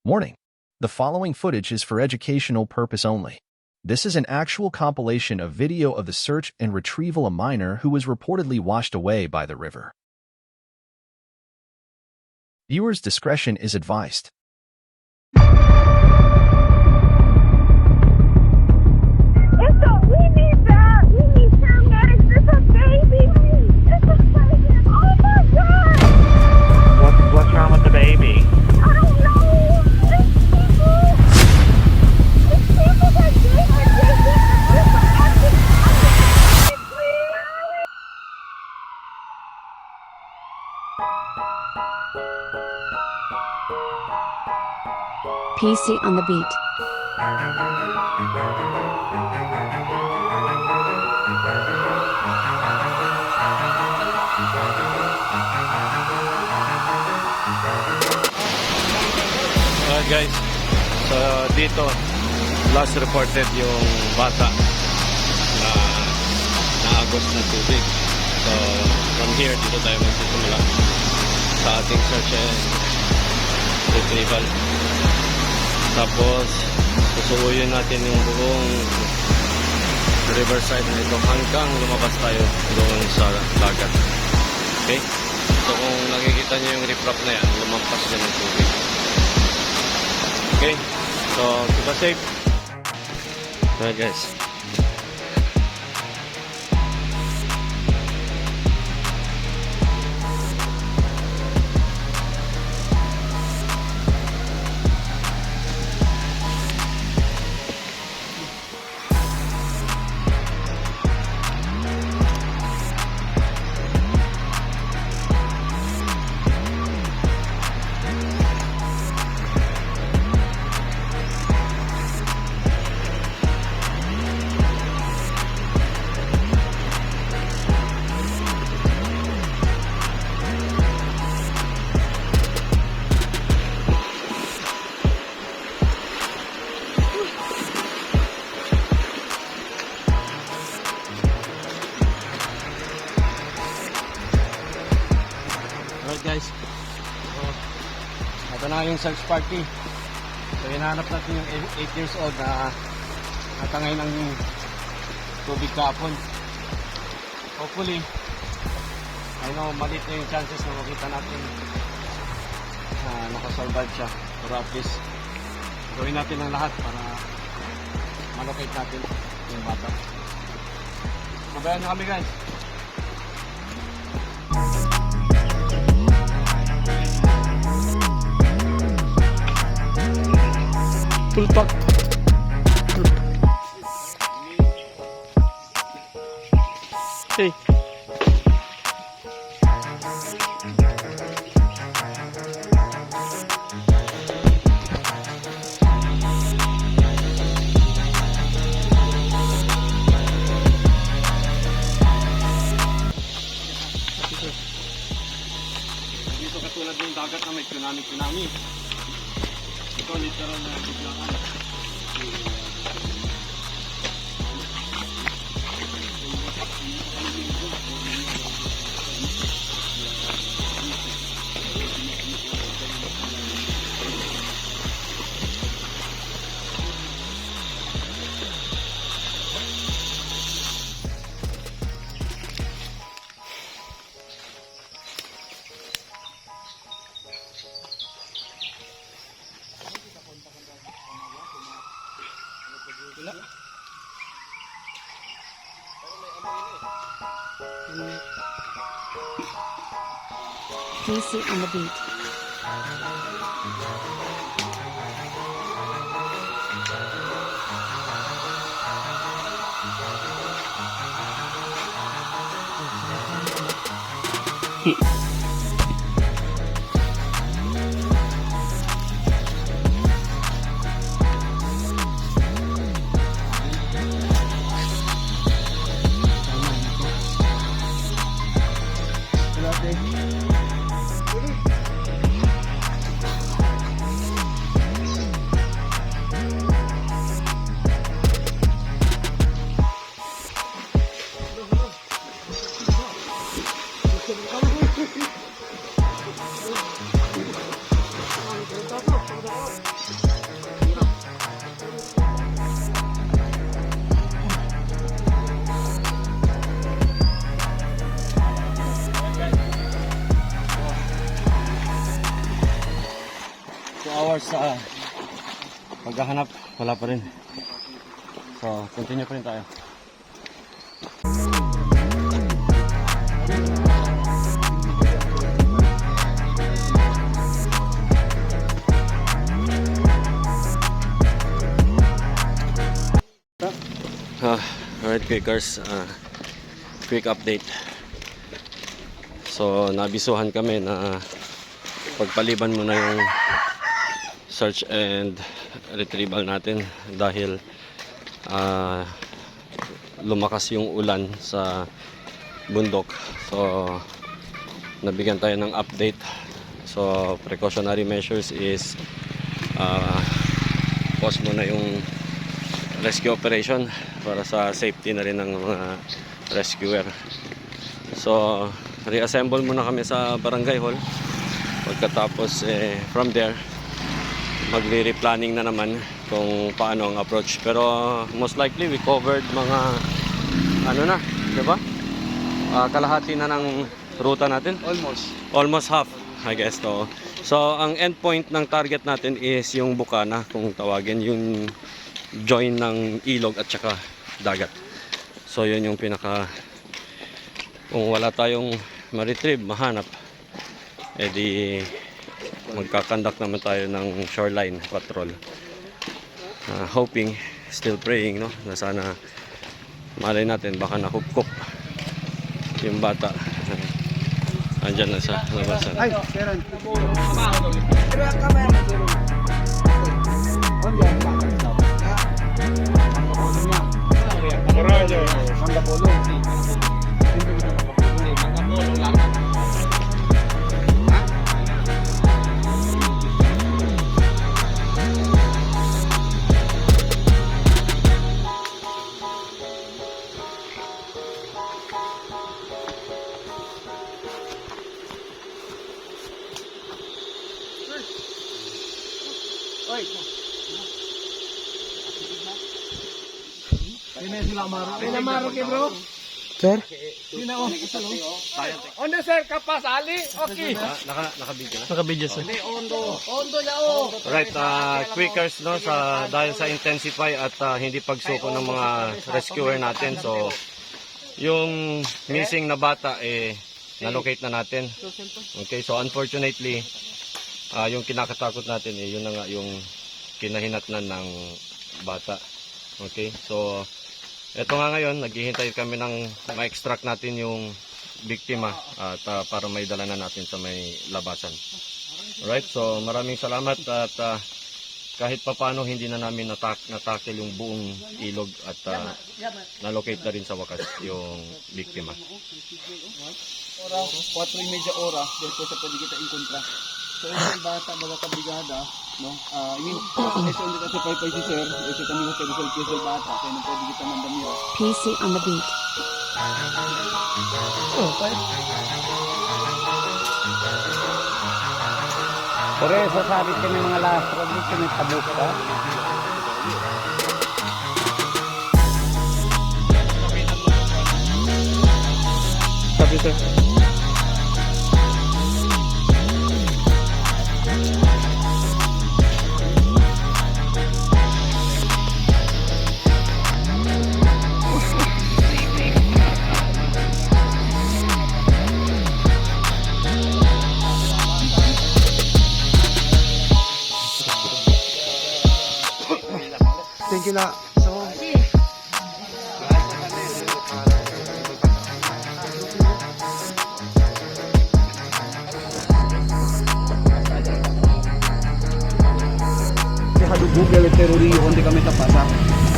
Warning. The following footage is for educational purpose only. This is an actual compilation of video of the search and retrieval of a minor who was reportedly washed away by the river. Viewers' discretion is advised. What's wrong with the baby? I don't know. It's people that PC on the beat. Guys, so dito last reported yung bata na naagos ng tubig. So from here, dito tayo magsisimula sa ating search and retrieval. Tapos susuuyin natin yung buong riverside na ito hanggang lumabas tayo doon sa dagat. Okay? So kung nakikita nyo yung riprap na yan, lumampas din ng tubig. Okay, so keep us safe. Alright guys. Alright guys, so ito na yung search party. So hinahanap natin yung 8 years old na natangay ng tubig kahapon. Hopefully, I know maliit na yung chances na makita natin na nakasurvive siya. Pero at least gawin natin ang lahat para malocate natin yung bata. Mabayan nyo kami guys. Pulpak. Hey. Dito katulad ng dagat na may tsunami. Ito literal na biglaan. PC on the beat. 2 hours sa paghahanap, wala pa rin. So, continue pa rin tayo. Alright, quickers, quick update. So, nabisuhan kami na pagpaliban muna yung search and retrieval natin dahil lumakas yung ulan sa bundok. So, nabigyan tayo ng update. So, precautionary measures is pause muna yung rescue operation para sa safety na rin ng mga rescuer. So, reassemble muna kami sa barangay hall. Pagkatapos, from there, magre-replanning na naman kung paano ang approach. Pero most likely, we covered mga, ano na, diba? Kalahati na ng ruta natin. Almost half, I guess. So, ang end point ng target natin is yung Bukana, kung tawagin, yung join ng ilog at saka dagat. So, yun yung pinaka, kung wala tayong ma-retrieve, mahanap, edi magkakandak naman tayo ng shoreline patrol. Hoping, still praying, no, na sana malay natin baka nakupkup yung bata. Andyan na sa labasan. Ay, Karen. Pinamaro kay bro. Sir? Ondo sir, kapasali. Okay. Nakabigyan na. Nakabidyo sir. Ondo na o. Right, quickers, no, dahil sa intensify at hindi pagsuko ng mga rescuer natin. So, yung missing na bata, na-locate na natin. Okay, so unfortunately, yung kinakatakot natin, yun na nga yung kinahinatnan ng bata. Okay, so, eto nga ngayon, naghihintay kami ng ma-extract natin yung biktima at para may dala na natin sa may labasan. Alright, so maraming salamat at kahit papano hindi na namin natakil yung buong ilog at na-locate na rin sa wakas yung biktima. 4:30 oras, dahil po sa pwede kita inkontra. So, yung bata, mga kabigada, no? Ito hindi kasi pay si sir, ito kami ko sa Quezon bata, kaya nang pwede kita mandamira. PC on the beat. Pero sasabit kami mga lastro, dito may tabuk ka. Sabi sir. Thank you na. So, Google teroriyo hindi kami tapasa.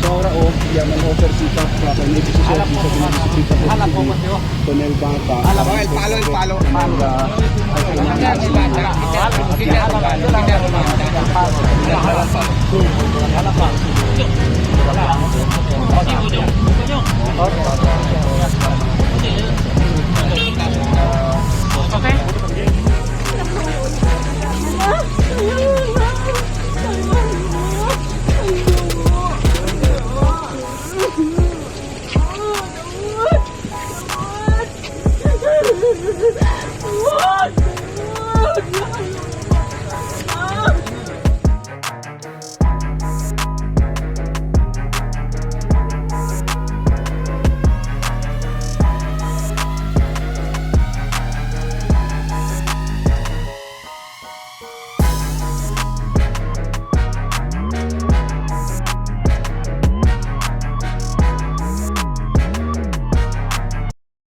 So ora ya man offer sita sa kanya si sir sa kinasita ko. Hala ko matyo. Tonel bata. Hala ko el palo. What?